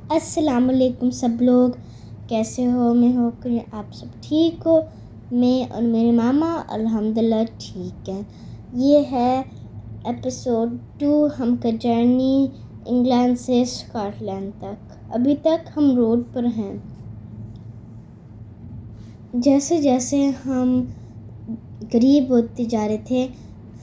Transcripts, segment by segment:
अस्सलाम वालेकुम सब लोग, कैसे हो? मैं हो कि आप सब ठीक हो। मैं और मेरे मामा अल्हम्दुलिल्लाह ठीक हैं। ये है एपिसोड 2 हम का जर्नी इंग्लैंड से स्कॉटलैंड तक। अभी तक हम रोड पर हैं। जैसे जैसे हम करीब होते जा रहे थे,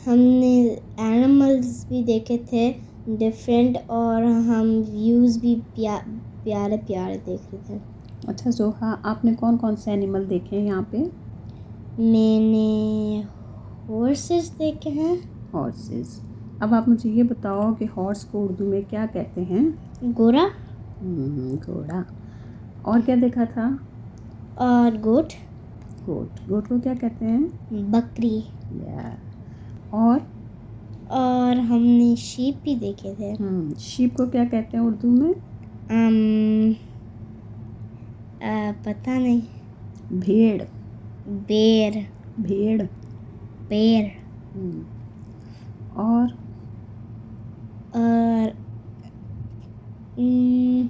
हमने एनिमल्स भी देखे थे डिफरेंट, और हम व्यूज़ भी प्यारे प्यारे देख रहे थे। अच्छा जोहा, आपने कौन कौन से एनिमल देखे हैं यहाँ पे? मैंने हॉर्सेस देखे हैं। हॉर्सेस। अब आप मुझे ये बताओ कि हॉर्स को उर्दू में क्या कहते हैं? घोड़ा। घोड़ा। और क्या देखा था? और गोट। गोट को क्या कहते हैं? बकरी। या। और हमने शीप भी देखे थे। शीप को क्या कहते हैं उर्दू में? पता नहीं। भेड़। बेर। भेड़। बेर। और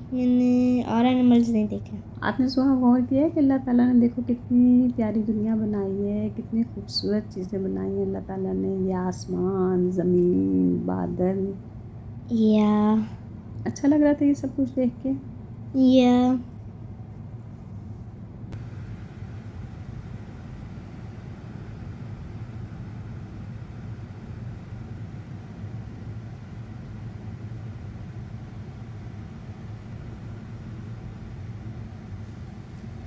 मैंने और एनिमल्स नहीं देखे। आपने सुहा गौर किया है कि अल्लाह ताला ने देखो कितनी प्यारी दुनिया बनाई है, कितनी खूबसूरत चीज़ें बनाई हैं अल्लाह ताला ने। ये आसमान, ज़मीन, बादल। या अच्छा लग रहा था ये सब कुछ देख के। या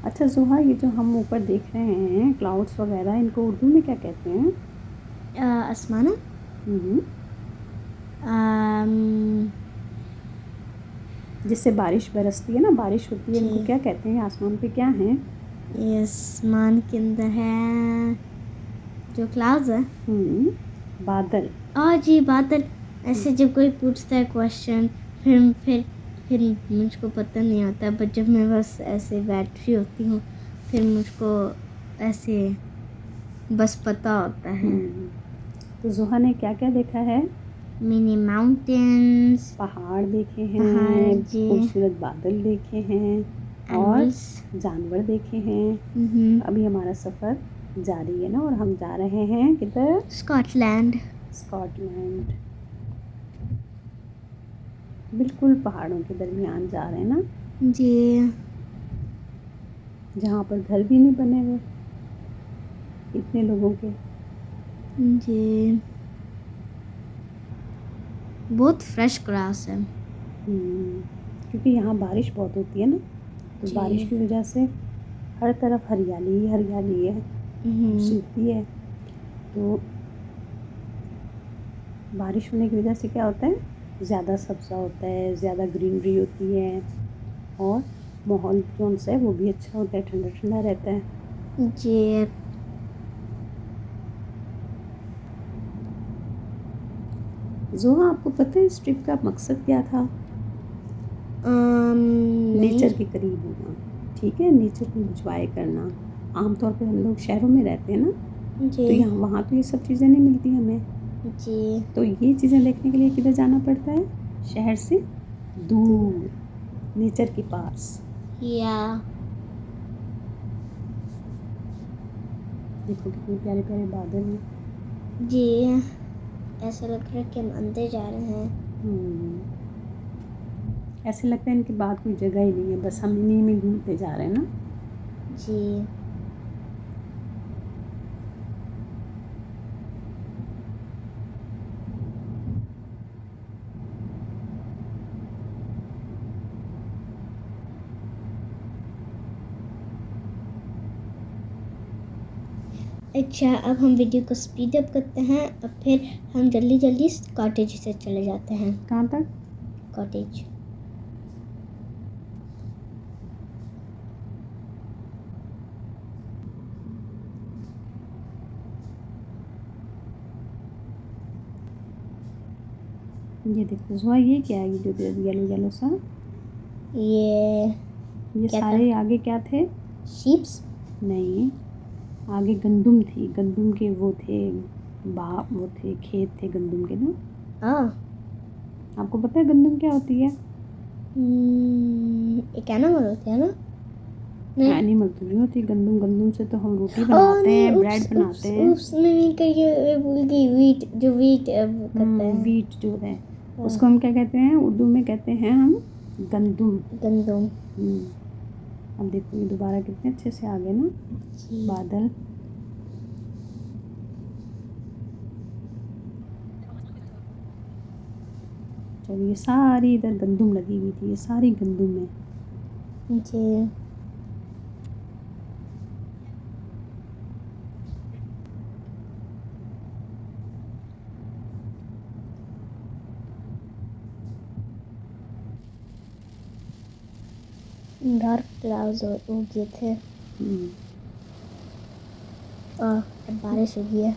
अच्छा सुहा, ये जो हम ऊपर देख रहे हैं क्लाउड्स वगैरह, इनको उर्दू में क्या कहते हैं? आसमाना। जिससे बारिश बरसती है ना, बारिश होती है, इनको क्या कहते हैं? आसमान पे क्या है? ये आसमान के अंदर है जो क्लाउड्स है। बादल। जी, बादल। ऐसे जब कोई पूछता है क्वेश्चन, फिर मुझको पता नहीं होता, बट जब मैं बस ऐसे बैठी होती हूँ, फिर मुझको ऐसे बस पता होता है। तो जुहा ने क्या क्या देखा है? मैंने माउंटेन्स, पहाड़ देखे हैं, खूबसूरत बादल देखे हैं और जानवर देखे हैं। अभी हमारा सफ़र जारी है ना, और हम जा रहे हैं किधर? स्कॉटलैंड। बिल्कुल पहाड़ों के दरमियान जा रहे हैं ना जी, जहाँ पर घर भी नहीं बने हुए इतने लोगों के। जी, बहुत फ्रेश ग्रास है। क्योंकि यहाँ बारिश बहुत होती है ना, तो बारिश की वजह से हर तरफ हरियाली ही हरियाली है, खूबसूरती है। तो बारिश होने की वजह से क्या होता है, ज़्यादा सब्ज़ा होता है, ज़्यादा ग्रीनरी होती है, और माहौल जो सा है वो भी अच्छा होता है, ठंडा ठंडा रहता है। जी। जोहा, आपको पता है इस ट्रिप का मकसद क्या था? नेचर के करीब होना, ठीक है, नेचर को एंजॉय करना। आमतौर पर हम लोग शहरों में रहते हैं ना, तो यहाँ वहाँ तो ये सब चीज़ें नहीं मिलती हमें। जी। तो ये चीज़ें देखने के लिए किधर जाना पड़ता है? शहर से दूर, नेचर के पास। या देखो कितने प्यारे प्यारे बादल हैं। जी, ऐसा लग रहा है कि हम अंदर जा रहे हैं। ऐसे लगता है इनके बाद कोई जगह ही नहीं है, बस हम इन्हीं में घूमते जा रहे हैं ना। जी। अच्छा, अब हम वीडियो को स्पीड अप करते हैं, और फिर हम जल्दी जल्दी कॉटेज से चले जाते हैं। कहाँ तक? कॉटेज। ये देखो जुआ, ये क्या है? ये जो येलो येलो सा, ये सारे आगे क्या थे? शीप्स? नहीं, आगे गंदुम थी, गंदुम के वो थे, वो थे, खेत थे गंदुम के ना। हाँ। आपको पता है गंदुम क्या होती है? एक एनिमल होती है ना? एनिमल तो नहीं होती, गंदम से तो हम रोटी बनाते हैं, ब्रेड बनाते हैं। मैंने कही भूल गई, वीट जो वीट करता है, वीट जो है उसको हम क्या कहते हैं उर्दू में? कहते हैं हम गंदम। अब देखो ये दोबारा कितने अच्छे से आ गए ना बादल। चलिए, सारी इधर गंदम लगी हुई थी, ये सारी गंदम है जी। डार्क क्लाउड्स हो गए थे और बारिश हो गई है।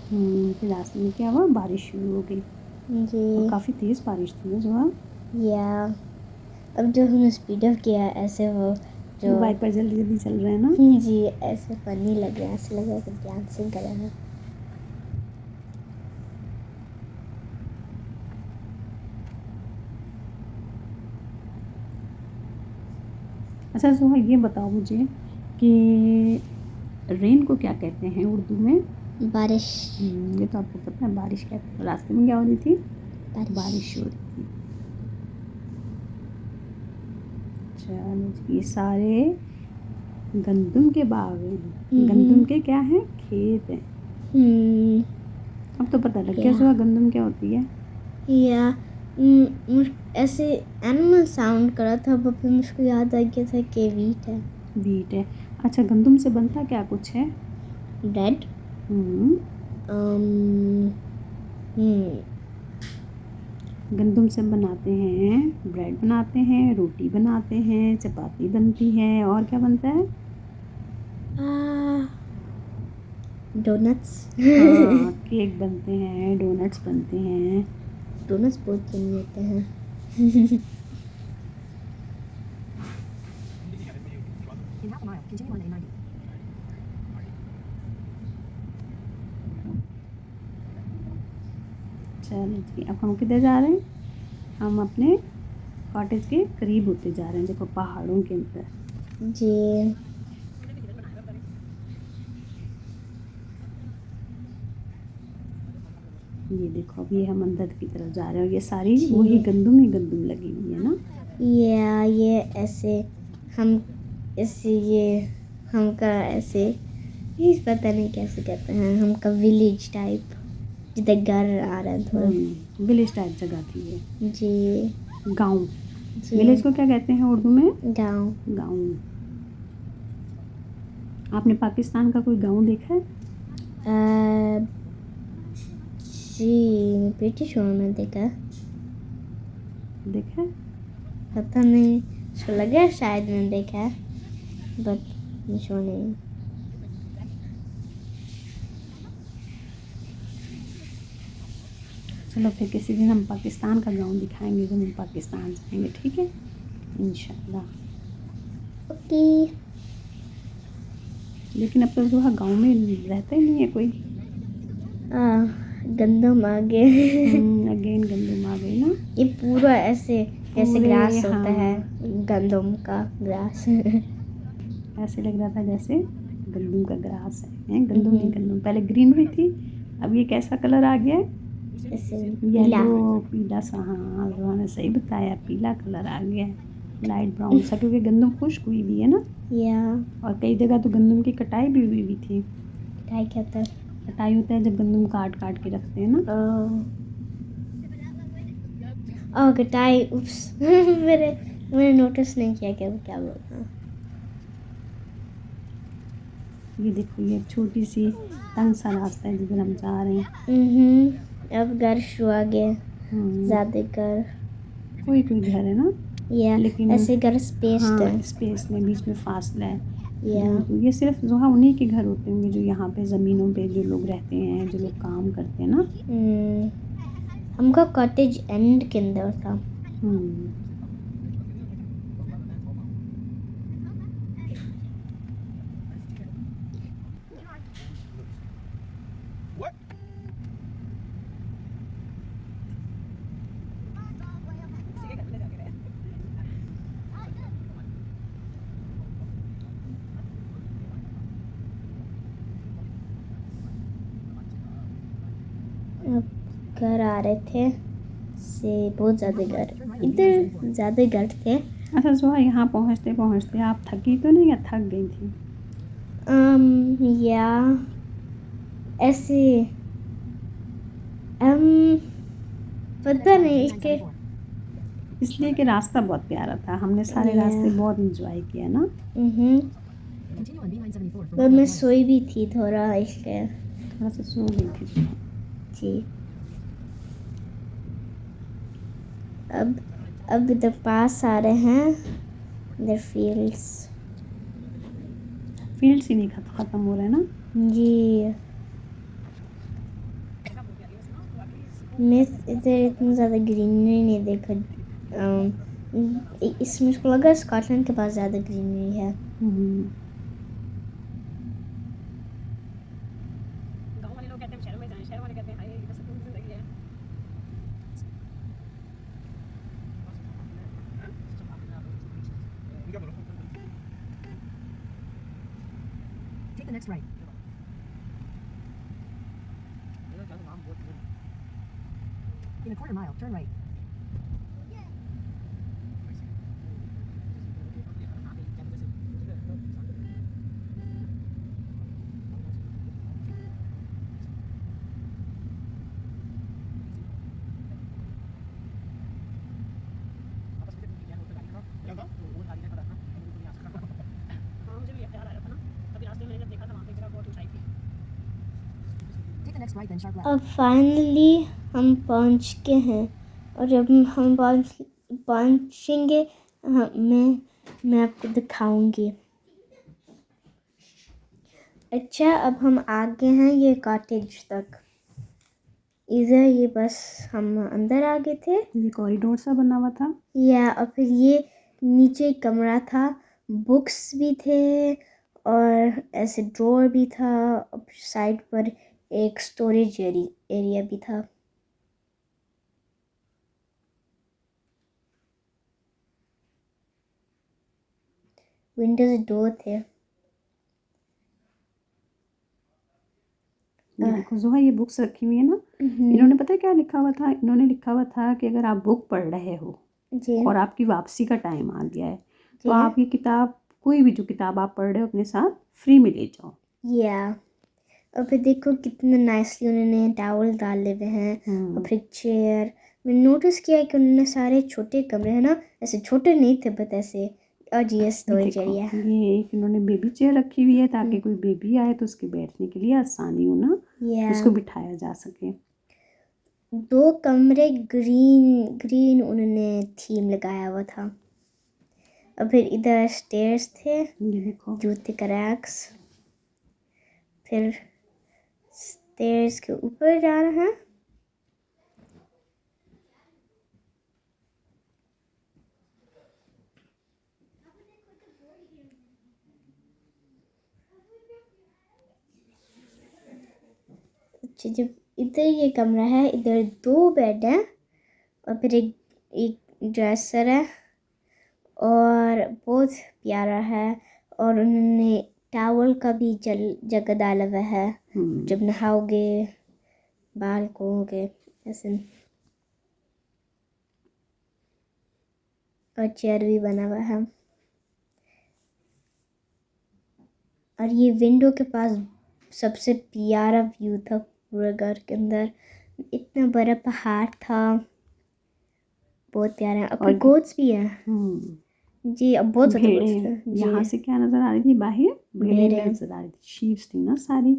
फिर रास्ते में क्या हुआ, बारिश शुरू हो गई जी। काफ़ी तेज़ बारिश थी ना जो। या अब जो हमने स्पीड अप किया है, ऐसे वो जो वाइपर जल्दी जल्दी चल रहे हैं ना। जी, ऐसे फनी लग रहा है, ऐसे लग रहा है कि डांसिंग कर रहा है। अच्छा सुहा, ये बताओ मुझे कि रेन को क्या कहते हैं उर्दू में? बारिश। ये तो आपको पता है, बारिश कहते हैं। रास्ते में क्या हो रही थी? बारिश हो रही थी। चलो, ये सारे गंदम के बाग हैं, गंदम के क्या हैं? खेत हैं। अब तो पता लग गया सुहा गंदम क्या होती है। या ऐसे एनिमल साउंड करा था, फिर मुझको याद आ गया था कि वीट है। वीट है। अच्छा, गंदम से बनता क्या कुछ है? ब्रेड। गंदम से बनाते हैं, ब्रेड बनाते हैं, रोटी बनाते हैं, चपाती बनती है, और क्या बनता है? डोनट्स। हाँ, केक बनते हैं, डोनट्स बनते हैं। डोनट्स बहुत यम्मी होते हैं। चलो जी, अब हम किधर जा रहे हैं? हम अपने कॉटेज के करीब होते जा रहे हैं, देखो पहाड़ों के अंदर। जी। ये देखो, अभी हम अंदर की तरफ जा रहे हैं, ये सारी वही गंदम ही गंदम लगी हुई है ना। ये ऐसे हम हमका ऐसे ये पता नहीं कैसे कहते हैं, हमका विलेज टाइप जिधर घर आ रहा है थोड़ा। विलेज टाइप जगह थी ये। जी। गांव। विलेज को क्या कहते हैं उर्दू में? गांव। गांव। आपने पाकिस्तान का कोई गांव देखा है? जी, ब्रिटिश में देखा है। देखा है? पता नहीं, तो लगा शायद मैंने देखा है, बट मुझे नहीं। चलो फिर किसी दिन हम पाकिस्तान का गांव दिखाएंगे जब हम पाकिस्तान जाएंगे, ठीक है? इंशाल्लाह। ओके। लेकिन अब तो जो है गांव में रहता ही नहीं है कोई। गंदम आ गए। अगेन गंदम आ गई ना। ये पूरा ऐसे जैसे ग्रास होता है, हाँ। गंदम का ग्रास। ऐसे लग रहा था जैसे गंदम का ग्रास है। गंदम नहीं, गंदम पहले ग्रीनरी थी, अब ये कैसा कलर आ गया है? येलो पीला सा। हाँ, उन्होंने सही बताया, पीला कलर आ गया है, लाइट ब्राउन सा, क्योंकि गंदम खुश्क हुई भी है ना। और कई जगह तो गंदम की कटाई भी हुई थी। कटाई क्या होता है? कटाई होता है जब गंदम काट काट के रखते हैं ना। कटाई। उप्स। मैंने नोटिस नहीं किया कि वो क्या बोलता है। ये देखो, ये छोटी सी तंग सा रास्ता है जिधर हम जा रहे हैं। अब घर शुरू आ गए, ज़्यादा घर। कोई कोई घर है ना, लेकिन ऐसे घर स्पेस है। स्पेस में बीच में फासला है। तो ये सिर्फ जो है उन्हीं के घर होते होंगे जो यहाँ पे ज़मीनों पे जो लोग रहते हैं, जो लोग काम करते हैं ना। हमका कॉटेज एंड के अंदर था। घर आ रहे थे से बहुत ज़्यादा घर, इधर ज़्यादा घर थे। अच्छा जोहा, यहाँ पहुँचते पहुँचते आप थकी तो नहीं या थक गई थी? या ऐसे पता नहीं इसके, इसलिए कि रास्ता बहुत प्यारा था, हमने सारे रास्ते बहुत इंजॉय किया ना। पर मैं सोई भी थी थोड़ा, इसलिए थोड़ा सा सो गई थी जोहा। जी। अब इधर पास आ रहे हैं, इधर फील्ड्स ही नहीं ख़त्म हो रहा है ना जी। मैं इधर इतना ज़्यादा ग्रीनरी नहीं देखा। इसमें मुझको लगा स्कॉटलैंड के पास ज़्यादा ग्रीनरी है। गाँव वाले लोग कहते हैं शहरों में जाएं, शहर वाले कहते हैं हाय ये तो सुकून की जिंदगी है। Take the next right. In a quarter mile, turn right. Take the next right, then sharp left. अब फाइनली हम पहुंच के हैं, और जब हम पहुंचेंगे मैं आपको दिखाऊंगी। अच्छा, अब हम आगे हैं ये कॉटेज तक। इधर ये बस हम अंदर आ गए थे, ये कॉरिडोर सा बना हुआ था। और फिर ये नीचे कमरा था, बुक्स भी थे और ऐसे ड्रॉअर भी था, और साइड पर एक स्टोरेज एरिया भी था। विंडोज डोर थे। ये देखो जोहा, ये बुक्स रखी हुई है ना, इन्होंने पता है क्या लिखा हुआ था? इन्होंने लिखा हुआ था कि अगर आप बुक पढ़ रहे हो जी और आपकी वापसी का टाइम आ गया है तो जी। आप ये किताब, कोई भी जो किताब आप पढ़ रहे हो, अपने साथ फ्री में ले जाओ। और फिर देखो कितना नाइसली उन्होंने टॉवल डाले हुए हैं, और फिर चेयर। मैंने नोटिस किया कि उन्होंने सारे छोटे कमरे हैं ना, ऐसे छोटे नहीं थे बट ऐसे, और जी स्टोरेज एरिया। ये एक इन्होंने बेबी चेयर रखी हुई है ताकि कोई बेबी आए तो उसके बैठने के लिए आसानी हो ना, उसको बिठाया जा सके। 2 कमरे ग्रीन उन्होंने थीम लगाया हुआ था। और फिर इधर स्टेयर्स थे, ये देखो जूते का रैक्स। फिर स्टेयर्स के ऊपर जा रहे हैं। अच्छा, जब इधर ये कमरा है, इधर 2 बेड हैं, और फिर एक ड्रेसर है, और बहुत प्यारा है। और उन्होंने टॉवल का भी जगह डाला हुआ है, जब नहाओगे बाल धोओगे ऐसे। और चेयर भी बना हुआ है, और ये विंडो के पास सबसे प्यारा व्यू था पूरे घर के अंदर। इतना बड़ा पहाड़ था, बहुत प्यारा है। और गोट्स भी हैं जी। अब बहुत ज़्यादा गोट्स थे। यहाँ से क्या नजर आ रही थी? बाहर भेड़ें नजर आ रही थी, शीप्स थी ना सारी।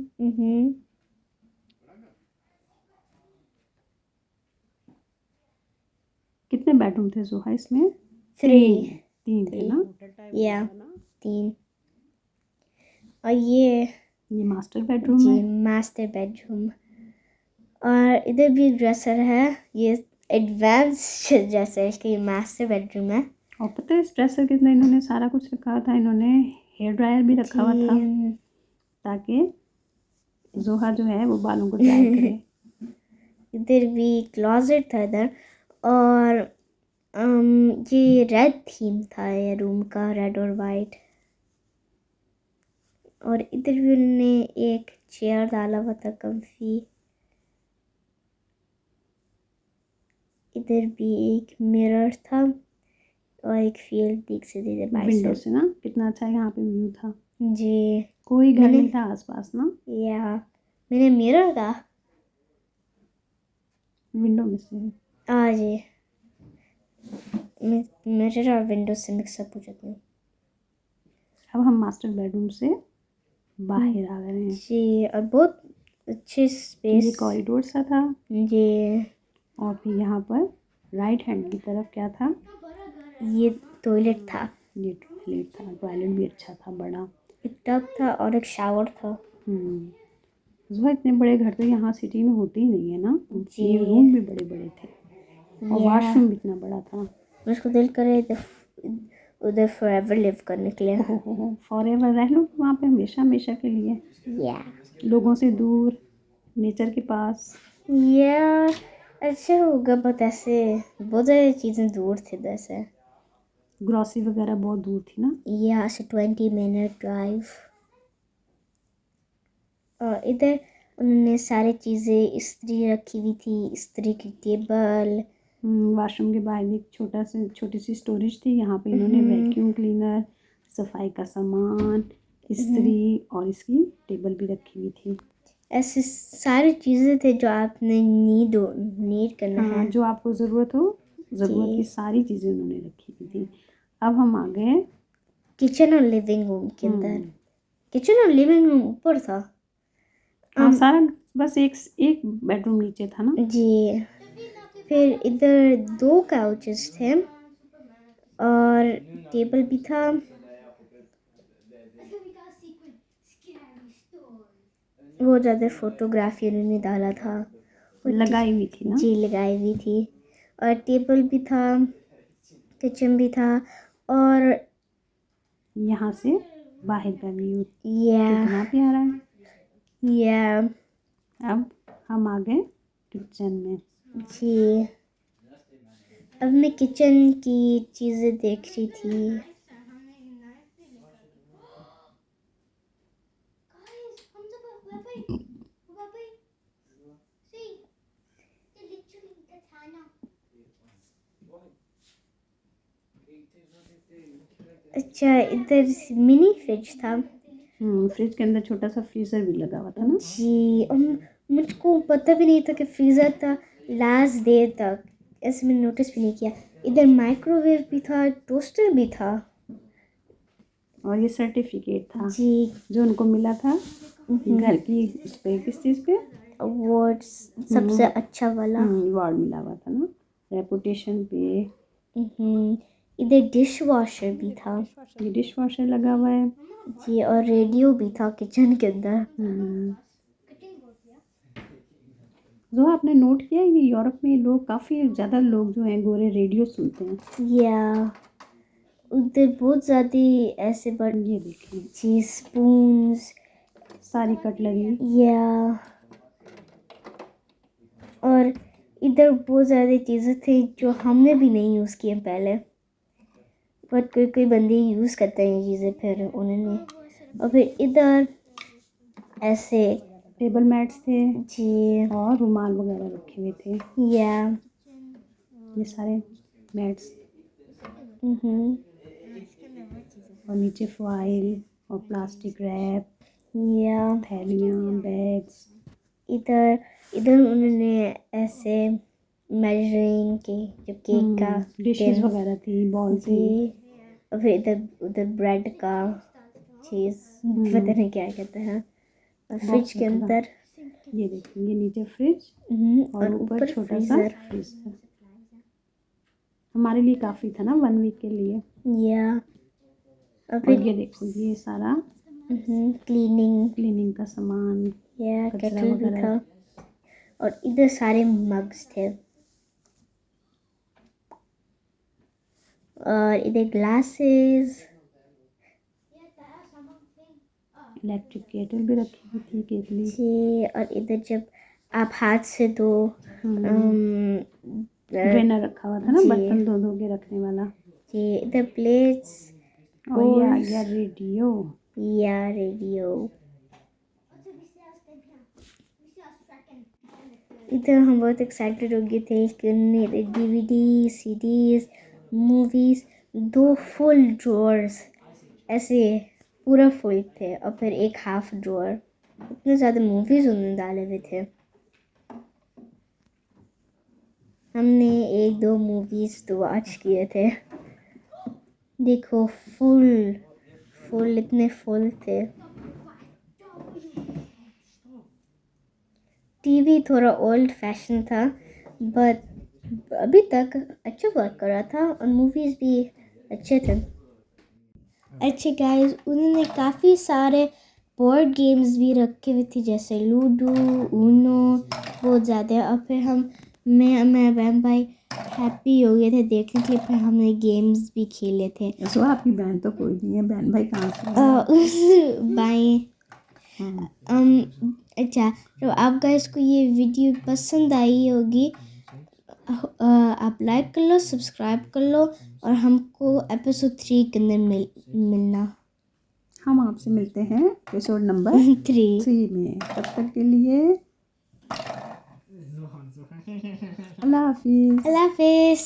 कितने बेडरूम थे जोहा इसमें? 3 थे ना? 3। और ये मास्टर बेडरूम है। Master bedroom. और इधर भी ड्रेसर है, ये एडवांस ड्रेसर है, इसका ये मास्टर बेडरूम है। और पता है इस ड्रेसर के अंदर इन्होंने सारा कुछ रखा था, इन्होंने हेयर ड्रायर भी रखा हुआ था ताकि जोहा जो है वो बालों को ड्राई करे। इधर भी क्लोजेट था इधर, और ये रेड थीम था ये रूम का, रेड और वाइट। और इधर भी उन्होंने एक चेयर डाला हुआ था, कंफी। इधर भी एक मिरर था और एक फील्ड देख सकते थे बाहर विंडो से। से ना कितना अच्छा यहाँ पे व्यू था। जी कोई घर मैंने नहीं था आसपास ना, या मैंने मिरर का विंडो में से। जी मैं मिरर और विंडो से मिक्सअप हो जाती हूँ। अब हम मास्टर बेडरूम से बाहर आ गए हैं। जी और बहुत अच्छी ये स्पेस। कॉरिडोर सा था जी और फिर यहाँ पर राइट हैंड की तरफ क्या था, ये टॉयलेट था, ये टॉयलेट था। टॉयलेट भी अच्छा था, बड़ा। एक टब था और एक शावर था। जो इतने बड़े घर तो यहाँ सिटी में होते ही नहीं है ना। जी ये रूम भी बड़े बड़े थे और या वॉशरूम भी इतना बड़ा था। मुझको दिल करे उधर फॉरएवर लिव करने के लिए। ओहो, फॉरएवर रह लो वहाँ पे, हमेशा हमेशा के लिए, या लोगों से दूर, नेचर के पास। या अच्छा होगा बट ऐसे बहुत सारी चीज़ें दूर थी इधर से। ग्रॉसरी वगैरह बहुत दूर थी ना। यहाँ से 20 मिनट ड्राइव। और इधर उन्होंने सारी चीज़ें इस्त्री रखी हुई थी, इस्त्री की टेबल। वॉशरूम के बाहर एक छोटी सी स्टोरेज थी। यहाँ पे इन्होंने वैक्यूम क्लीनर, सफाई का सामान, इस्त्री और इसकी टेबल भी रखी हुई थी। ऐसे सारी चीज़ें थे जो आपने नीड करना हाँ, है। जो आपको ज़रूरत हो, ज़रूरत की सारी चीज़ें उन्होंने रखी हुई थी। अब हम आ गए किचन और लिविंग रूम के अंदर। किचन और लिविंग रूम ऊपर था। हाँ, सारा बस एक बेडरूम नीचे था ना। जी फिर इधर 2 काउचेस थे और टेबल भी था। बहुत ज़्यादा फोटोग्राफी उन्होंने डाला था, लगाई हुई थी ना। जी लगाई हुई थी। और टेबल भी था, किचन भी था और यहाँ से बाहर का व्यू या कितना प्यारा है। या अब हम आ गए किचन में। जी अब मैं किचन की चीज़ें देख रही थी। अच्छा इधर मिनी फ्रिज था। फ्रिज के अंदर छोटा सा फ्रीजर भी लगा हुआ था ना। जी और मुझको पता भी नहीं था कि फ्रीज़र था लास्ट देर तक, ऐसे मैंने नोटिस भी नहीं किया। इधर माइक्रोवेव भी था, टोस्टर भी था और ये सर्टिफिकेट था जी जो उनको मिला था घर की उस पे, किस चीज़ पे, अवार्ड सबसे अच्छा वाला। अवार्ड मिला हुआ था ना, रेपुटेशन पे। इधर डिश वॉशर भी था। ये डिश वॉशर लगा हुआ है जी और रेडियो भी था किचन के अंदर। जो आपने नोट किया है कि यूरोप में लोग, काफ़ी ज़्यादा लोग जो हैं गोरे, रेडियो सुनते हैं। या उधर बहुत ज़्यादा ऐसे बड़े ये देखें, जी स्पून्स, सारी कटलरी। या और इधर बहुत ज़्यादा चीज़ें थी जो हमने भी नहीं यूज़ किए पहले, बट कोई कोई बंदे यूज़ करते हैं ये चीज़ें फिर उन्होंने। और फिर इधर ऐसे टेबल मैट्स थे जी और रुमाल वगैरह रखे हुए थे। या ये सारे मैट्स और नीचे फॉइल और प्लास्टिक रैप, या थैलियाँ, बैग्स। इधर इधर उन्होंने ऐसे मेजरिंग के जो केक का डिशेस tin, वगैरह थी, बॉल थी। जी और फिर इधर उधर ब्रेड का चीज़ पता नहीं क्या कहते हैं। और फ्रिज के अंदर ये देखेंगे नीचे फ्रिज और ऊपर छोटा सा फ्रीजर। हमारे लिए काफ़ी था ना 1 वीक के लिए। या और और फिर ये देखो, ये सारा क्लीनिंग का सामान, या कचरा केटल भी वगैरह। था और इधर सारे मग्स थे और इधर ग्लासेस। इलेक्ट्रिक केटल भी रखी हुई थी, केतली। जी और इधर जब आप हाथ से दो ड्रेनर रखा हुआ था ना, बर्तन धो धो के रखने वाला। जी इधर प्लेट्स और ये आ गया रेडियो। या रेडियो। इधर हम बहुत एक्साइटेड हो गए थे कि मेरे DVD, CDs, movies 2 full drawers ऐसे पूरा फुल थे और फिर एक हाफ ड्रॉर। इतने ज़्यादा मूवीज़ उन्होंने डाले हुए थे। हमने 1-2 मूवीज़ तो वॉच किए थे। देखो फुल इतने फुल थे। टीवी थोड़ा ओल्ड फैशन था बट अभी तक अच्छा वर्क कर रहा था और मूवीज़ भी अच्छे थे। अच्छे गाइस, उन्होंने काफ़ी सारे बोर्ड गेम्स भी रखे हुए थे जैसे लूडो, ऊनो, बहुत ज़्यादा। और फिर मैं बहन भाई हैप्पी हो गए थे देखने के लिए। फिर हमने गेम्स भी खेले थे। सो आपकी बहन तो कोई नहीं है, बहन भाई कहाँ से उस बाएं अच्छा, तो आप गाइस को ये वीडियो पसंद आई होगी, आप लाइक कर लो, सब्सक्राइब कर लो और हमको एपिसोड 3 के अंदर मिलना। हम आपसे मिलते हैं एपिसोड नंबर 3 में। तब तक के लिए अल्लाह हाफिज़। अल्लाह हाफिज़।